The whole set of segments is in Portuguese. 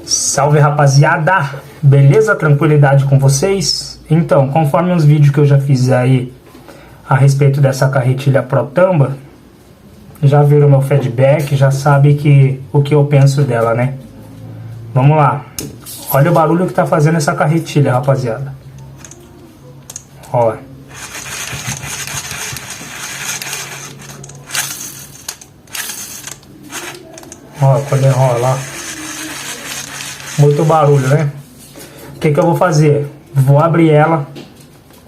Salve, rapaziada, beleza? Tranquilidade com vocês? Então, conforme os vídeos que eu já fiz aí a respeito dessa carretilha Protamba, já viram meu feedback, já sabe o que eu penso dela, né? Vamos lá. Olha o barulho que tá fazendo essa carretilha, rapaziada. Ó. Ó, quando enrola, ó. Muito barulho, né? O que eu vou fazer? Vou abrir ela,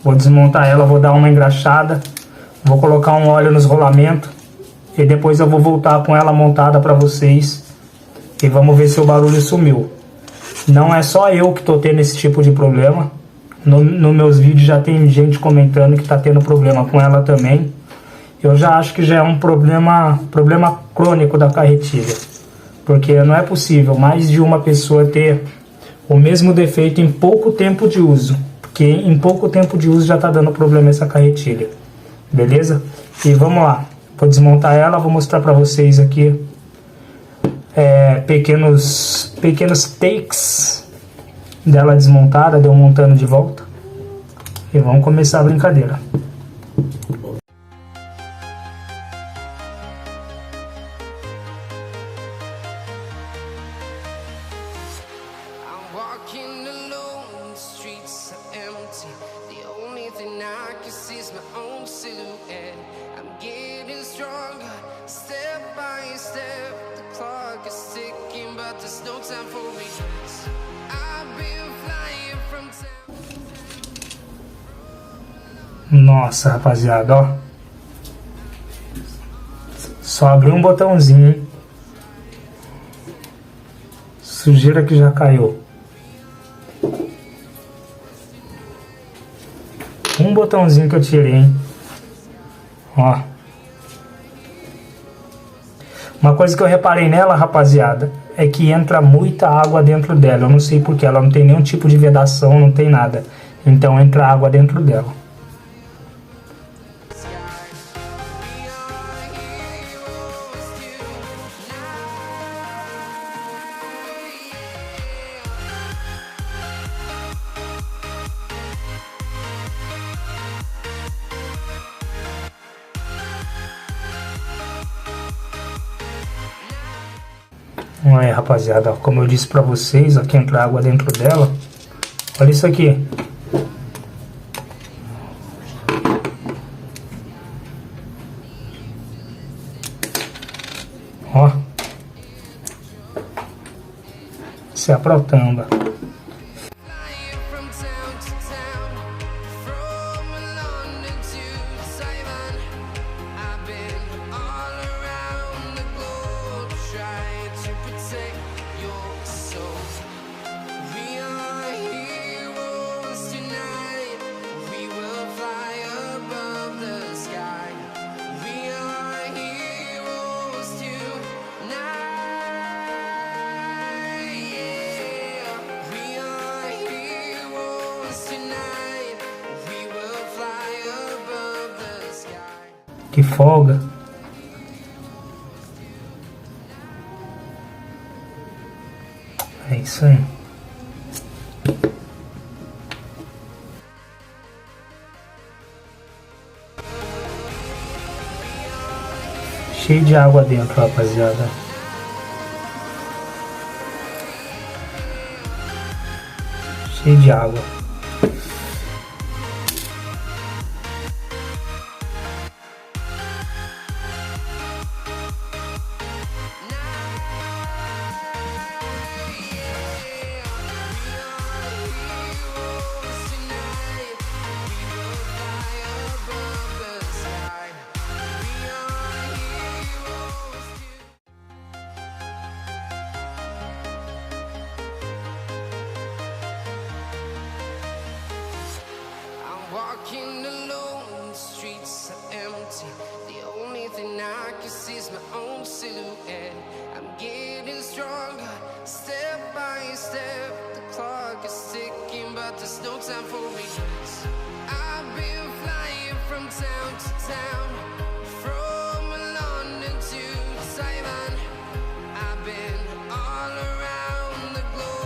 vou desmontar ela, vou dar uma engraxada, vou colocar um óleo nos rolamentos e depois eu vou voltar com ela montada para vocês e vamos ver se o barulho sumiu. Não é só eu que tô tendo esse tipo de problema. No meus vídeos já tem gente comentando que tá tendo problema com ela também. Eu já acho que já é um problema crônico da carretilha. Porque não é possível mais de uma pessoa ter o mesmo defeito em pouco tempo de uso. Porque em pouco tempo de uso já está dando problema essa carretilha. Beleza? E vamos lá. Vou desmontar ela, vou mostrar para vocês aqui pequenos takes dela desmontada, de eu montando de volta. E vamos começar a brincadeira. Nossa, rapaziada, ó. Só abri um botãozinho, hein? Sujeira que já caiu. Um botãozinho que eu tirei, hein? Ó. Uma coisa que eu reparei nela, rapaziada, é que entra muita água dentro dela. Eu não sei porquê, ela não tem nenhum tipo de vedação, não tem nada. Então entra água dentro dela. Aí, rapaziada, como eu disse pra vocês, aqui entra água dentro dela. Olha isso aqui. Ó. Isso é a Protamba. Que folga. É isso aí. Cheio de água dentro, rapaziada. Cheio de água. Walking alone, the streets are empty. The only thing I can see is my own silhouette. I'm getting stronger, step by step. The clock is ticking, but there's no time for regrets. I've been flying from town to town, from London to Taiwan. I've been all around the globe.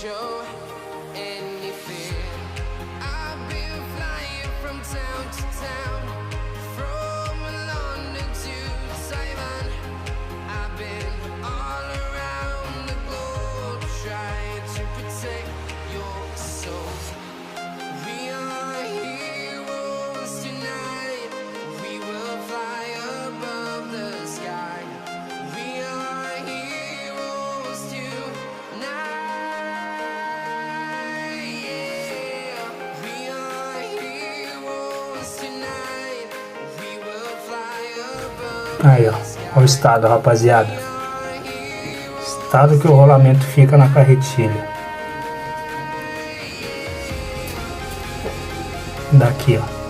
show any fear. I've been flying from town to town, from London to Taiwan. I've been all around the globe trying to protect your soul. We are heroes tonight. We will fly above the sky. We are heroes tonight. Yeah. We are heroes tonight. We will fly above Aí, ó. Olha o estado, rapaziada. Estado que o rolamento fica na carretilha. Daqui, ó.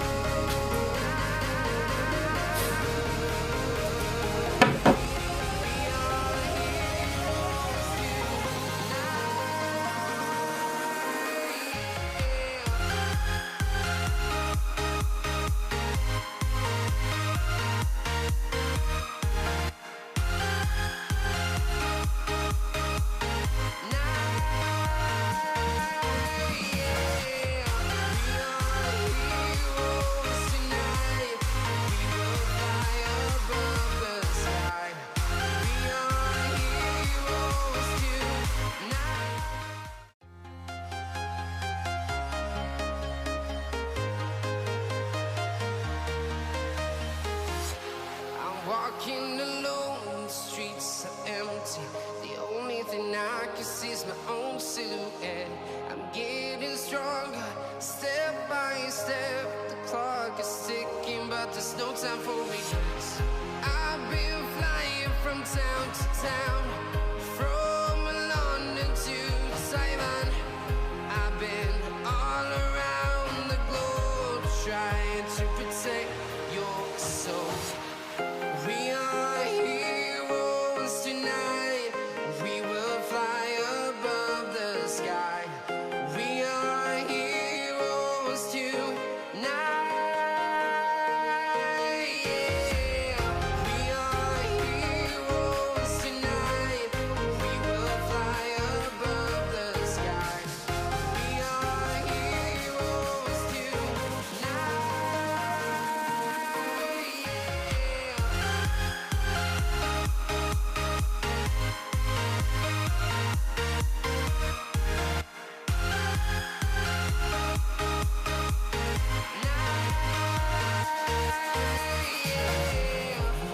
Walking alone, the streets are empty. The only thing I can see is my own silhouette. I'm getting stronger, step by step. The clock is ticking, but there's no time for regrets. I've been flying from town to town, from London to Taiwan. I've been all around the globe trying to protect your soul. We are heroes tonight. We will fly above the sky. We are heroes tonight. Yeah. We are heroes tonight. We will fly above the sky. We are heroes tonight.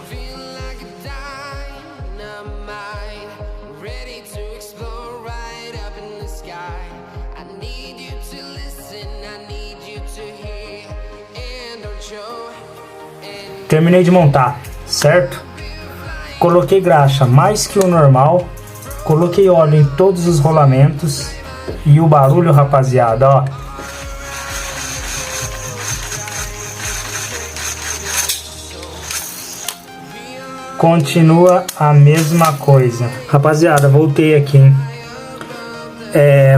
Feel like a dynamite, ready to explode right up in the sky. I need you to listen, I need you to hear, and don't show any. Terminei de montar, certo? Coloquei graxa mais que o normal. Coloquei óleo em todos os rolamentos. E o barulho, rapaziada, ó. Continua a mesma coisa. Rapaziada, voltei aqui, hein?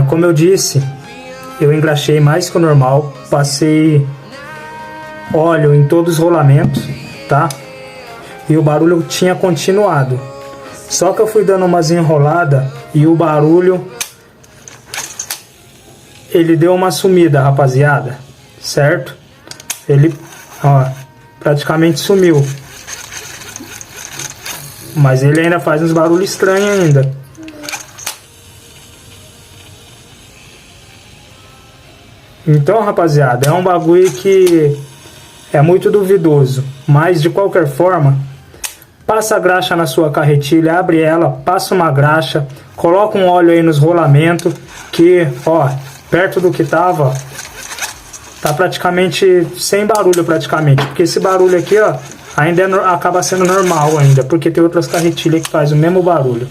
Como eu disse, eu engraxei mais que o normal. Passei óleo em todos os rolamentos, tá? E o barulho tinha continuado. Só que eu fui dando umas enroladas e o barulho, ele deu uma sumida, rapaziada, certo? Ele, ó, praticamente sumiu. Mas ele ainda faz uns barulhos estranhos ainda. Então, rapaziada, é um bagulho que é muito duvidoso. Mas, de qualquer forma, passa a graxa na sua carretilha, abre ela, passa uma graxa, coloca um óleo aí nos rolamentos, que, ó, perto do que tava, tá praticamente sem barulho, praticamente. Porque esse barulho aqui, ó, ainda acaba sendo normal ainda, porque tem outras carretilhas que fazem o mesmo barulho,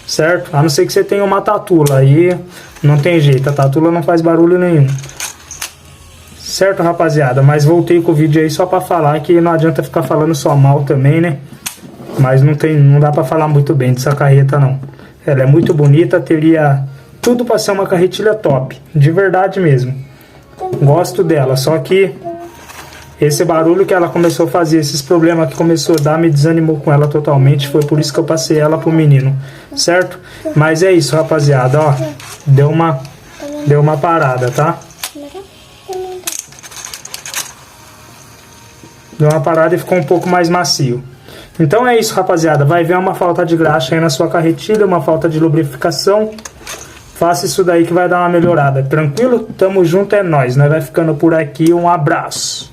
certo? A não ser que você tenha uma tatula, aí não tem jeito, a tatula não faz barulho nenhum. Certo, rapaziada? Mas voltei com o vídeo aí só pra falar que não adianta ficar falando só mal também, né? Mas não dá pra falar muito bem dessa carreta, não. Ela é muito bonita, teria tudo pra ser uma carretilha top, de verdade mesmo. Gosto dela, só que Esse barulho que ela começou a fazer, esses problemas que começou a dar, me desanimou com ela totalmente. Foi por isso que eu passei ela pro menino, certo? Mas é isso, rapaziada, ó. Deu uma parada, tá? Deu uma parada e ficou um pouco mais macio. Então é isso, rapaziada. Vai ver uma falta de graxa aí na sua carretilha, uma falta de lubrificação. Faça isso daí que vai dar uma melhorada. Tranquilo? Tamo junto, é nóis. Nós vai ficando por aqui. Um abraço.